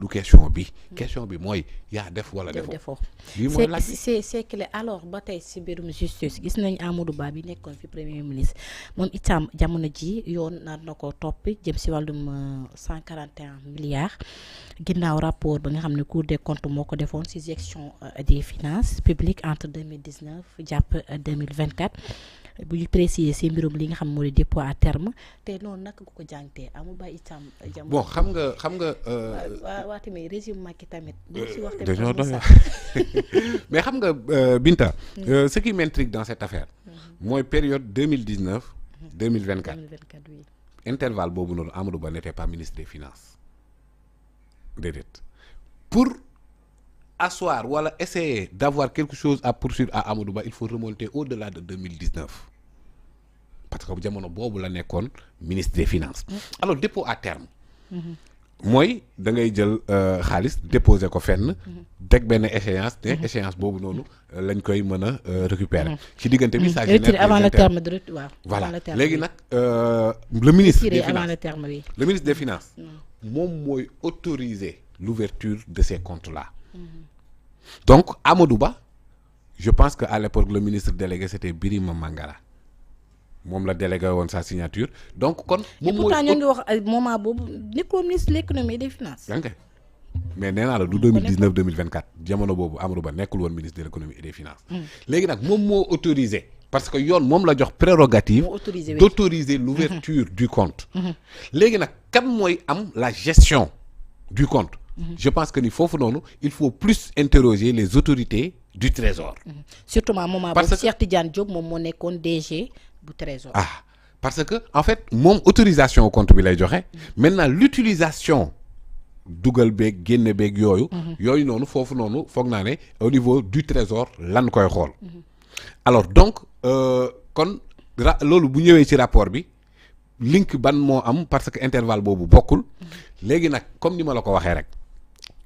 du question bi question bi mooy yaa def wala defoo lii mooy laaj c'est clair. alors ba tey si mbirum justice gis nañ Amadou Ba bi nekkoon fi premier ministre moom itam jamono ji yoon nar na ko topp jëm si wàllum 141 milliards ginnaaw rapport ba nga xam ne Cour des comptes moo ko defoon si gestion des finances publiques entre 2019 jàpp 2024 bu ñu préciser si mbirum li nga xam moo di dépôt à terme te noonu naka ko jàngtee Amadou Ba itam bon xam nga waa tamit régime Macky tamit si wax dañoo doy mais xam nga Binta ce qui m'intrigue dans cette affaire mooy période 2019 2024 oui. intervalle boobu noonu Amadou Ba n'était pas ministre des finances déedéet pour asseoir wala essayer d'avoir quelque chose à poursuivre à Amadou Ba il faut remonter au-delà de 2019 parce que jamono boobu la nekkoon ministre des finances alors dépôt à terme mooy da ngay jël xaalis déposer ko fenn teg benn échéance te échéance boobu noonu lañ koy mën a récupérer ci diggante bi ça génère avant le terme de waaw voilà léegi nag le ministre des avant finances le terme oui. le ministre des finances moom mooy autoriser l'ouverture de ces comptes là donc Amadou Ba je pense que à l'époque le ministre délégué c'était Birima Mangara moom la délégué woon sa signature donc kon. moom mooy pourtant ñoo ngi wax moment boobu nekkul ministre de l'économie et des finances. yaa ngi mais nee naa la du 2019 2024 jamono boobu Amadou Ba nekkul woon ministre de l'économie et des finances. léegi nag moom moo autorisé parce que yoon moom la jox prérogative. d'autoriser l'ouverture du compte. léegi nag kan mooy am la gestion du compte. je pense que ni foofu noonu il faut plus interroger les autorités du trésor. surtout moment boobu Cheikh Tidiane Diop moom moo nekkoon DG bu trésor. parce que en fait moom autorisation au compte bi lay joxe. maintenant l'utilisation dugal beeg génne beeg yooyu. yooyu noonu foofu noonu foog naa ne au niveau du trésor lan koy xool. alors donc kon loolu bu ñëwee ci rapport bi link ban moo am parce que intervalle boobu bokkul. léegi nag comme ni ma la ko waxee rek.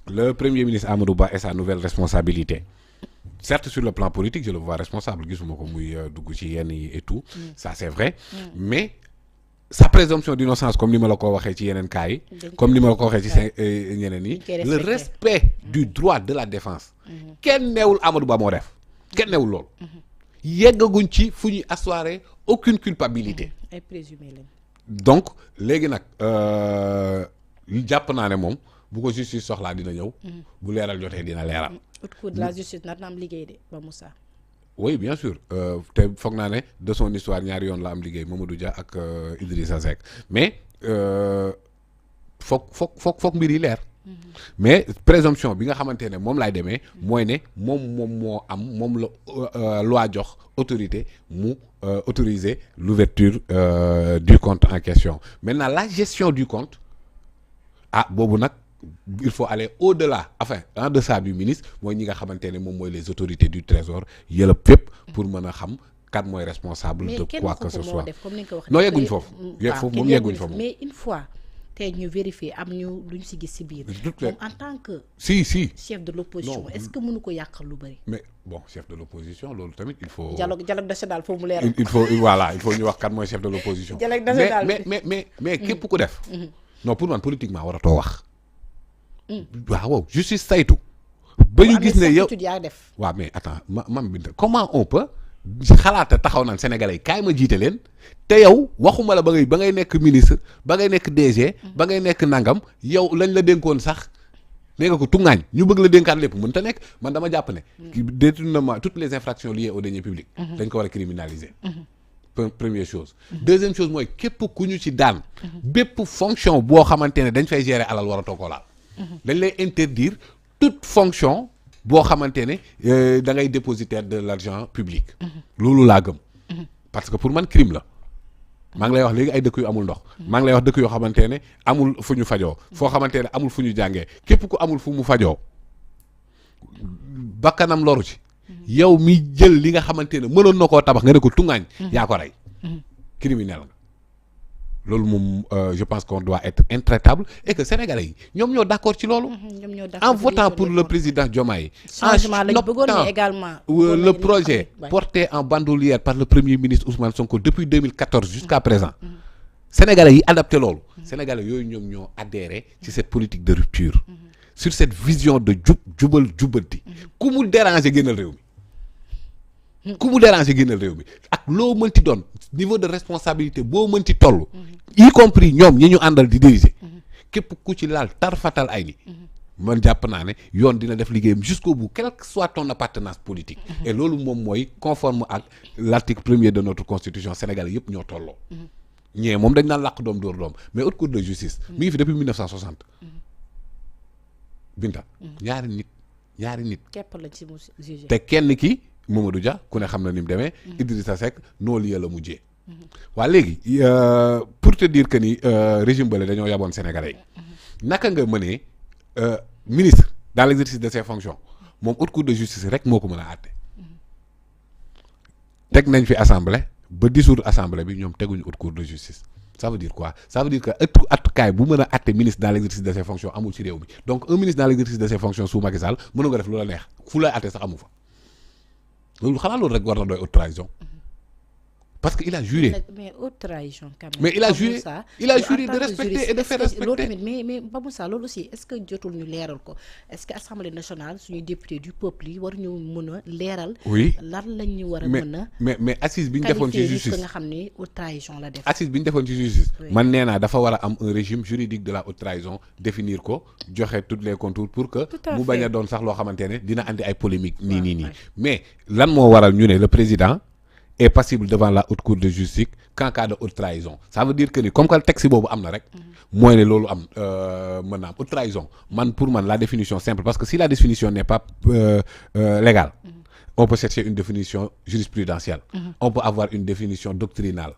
le premier ministre Amadou Ba et sa nouvelle responsabilité certes sur le plan politique je le vois responsable gisuma ko muy dugg ci yenn yi et tout ça c'est vrai mais sa présomption d'innocence comme ni ma la ko waxee ci yeneen cas yi comme ni ma la ko waxee ci ñeneen yi le respect du droit de la défense kenn neewul Amadou Ba moo def kenn neewul loolu yeggaguñ ci fu ñuy asseoir aucune culpabilité ay présumé lañ donc léegi nag jàpp naa ne moom bu ko justice soxlaa dina ñëw. bu leeral jotee dina leeral. haute cour de la justice nar na am liggéey de ba Moussa. oui bien sûr te foog naa ne de son histoire ñaari yoon la am liggéey Mamadou Dia ak Idrissa Seck mais foog mbir yi leer. mais présomption bi nga xamante ne moom laay demee. mooy ne moom la loi jox autorité mu autoriser l'ouverture du compte en question maintenant la gestion du compte boobu nag. il faut aller au-delà enfin en deçà du ministre mooy ñi nga xamante ne moom mooy les autorités du trésor yëlëb fépp pour mën a xam kan mooy responsable de quoi que ce soit non yegguñ foofu moom yegguñ foofu mais une fois tey ñu vérifier am ñu luñ si gis si biir moom en tant que si chef de l'opposition est-ce que mënu ko yàqal lu bari mais bon chef de l'opposition loolu tamit il faut dialogue national foofu mu leeral il faut ñu wax kan mooy chef de l'opposition dialogue national mais képp ku def non pour man politiquement waratoo wax waaw justice saytu ba ñu gis ne yow waaw mais attends mam bi comment on peut xalaata taxaw naan sénégalais kaay ma jiite leen te yow waxuma la ba ngay nekk ministre ba ngay nekk DG ba ngay nekk nangam yow lañ la dénkoon sax nee nga ko tungaañ ñu bëgg la dénkaat lépp mën ta nekk man dama jàpp ne détournement toutes les infractions liées aux deniers publics dañ ko war a criminaliser première chose deuxième chose mooy képp ku ñu ci daan bépp fonction boo xamante ne dañ fay gérer alal war a toog ko laal dañ lay interdire toute fonction boo xamante ne da ngay dépositaire de l'argent public loolu laa gëm parce que pour man crime la maa ngi lay wax léegi ay dëkk yu amul ndox maa ngi lay wax dëkk yoo xamante ne amul fu ñu fajoo foo xamante ne amul fu ñu jàngee képp ku amul fu mu fajoo bakkanam loru ci yow mi jël li nga xamante ne mënoon na koo tabax nga ne ko tungaañ yaa ko rey criminel nga loolu moom je pense qu'on doit être intraitable et que sénégalais yi ñoom ñoo d'accord ci loolu en votant pour le président Diomaye en adoptant le projet porté en bandoulière par le premier ministre Ousmane Sonko depuis 2014 jusqu'à présent sénégalais yi adapté loolu sénégalais yooyu ñoom ñoo adhéré ci cette politique de rupture sur cette vision de jubal jubanti ku mu déranger génnal réew mi ku mu déranger génnal réew mi ak loo mënti doon niveau de responsabilité boo mënti toll y compris ñoom ñi ñu àndal di diriger képp ku ci laal tarfatal ay ni man jàpp naa ne yoon dina def liggéeyam jusqu'au bout quelle que soit ton appartenance politique et loolu moom mooy conforme ak l'article 1er de notre constitution sénégalais yëpp ñoo tolloo ñee moom dañ naan làq doom dóor doom mais haute cour de justice mi ngi fi depuis 1960 Binta ñaari nit képp la ci mu jugé te kenn ki Mamadou Dia ku ne xam na ni mu demee Idrissa Seck noo liya la mujjee waa léegi pour te dire que ni régime bale dañoo yaboon sénégalais yi naka nga mënee ministre dans l'exercice de ses fonctions moom haute cour de justice rek moo ko mën a àtte teg nañ fi assemblée ba dissoudre assemblée bi ñoom teguñu haute cour de justice ça veut dire quoi ça veut dire que attukaay bu mën a àtte ministre dans l'exercice de ses fonctions amul ci réew mi donc un ministre dans l'exercice de ses fonctions sous Macky Sall mënu nga def lu la neex fu lay àtte sax amu fa loolu xanaa loolu rek war na doy haute trahison parce que il a juré. Mais haute trahison quand même. Mais il a juré de respecter et de faire respecter. Mais Baboussa loolu aussi est-ce que jotul ñu leeral ko est-ce que assemblée nationale suñuy député du peuple yi war ñu mën a leeral. oui lan la ñu war a mën a. mais assise bi ñu defoon ci justice nga xam ne haute trahison la def. assise bi ñu defoon ci justice. man nee naa dafa war a am un régime juridique de la haute trahison définir ko joxe tous les contours pour que. mu bañ a doon sax loo xamante ne dina andi ay polémique nii mais lan moo waral ñu ne le président. est passible devant la haute cour de justice qu'en cas de haute trahison ça veut dire que ni comme que texte boobu am na rek mooy ne loolu am mën naa am haute trahison man pour man la définition simple parce que si la définition n'est pas légale on peut chercher une définition jurisprudentielle on peut avoir une définition doctrinale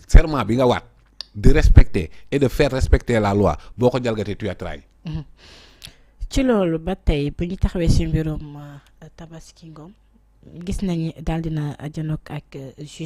serment bi nga waat de respecter et de faire respecter la loi boo ko jalgatee tu as trahi ci loolu ba tey bu ñu taxawee ci mbirum Tabaski Ngom gis nañu daal dina janook ak juge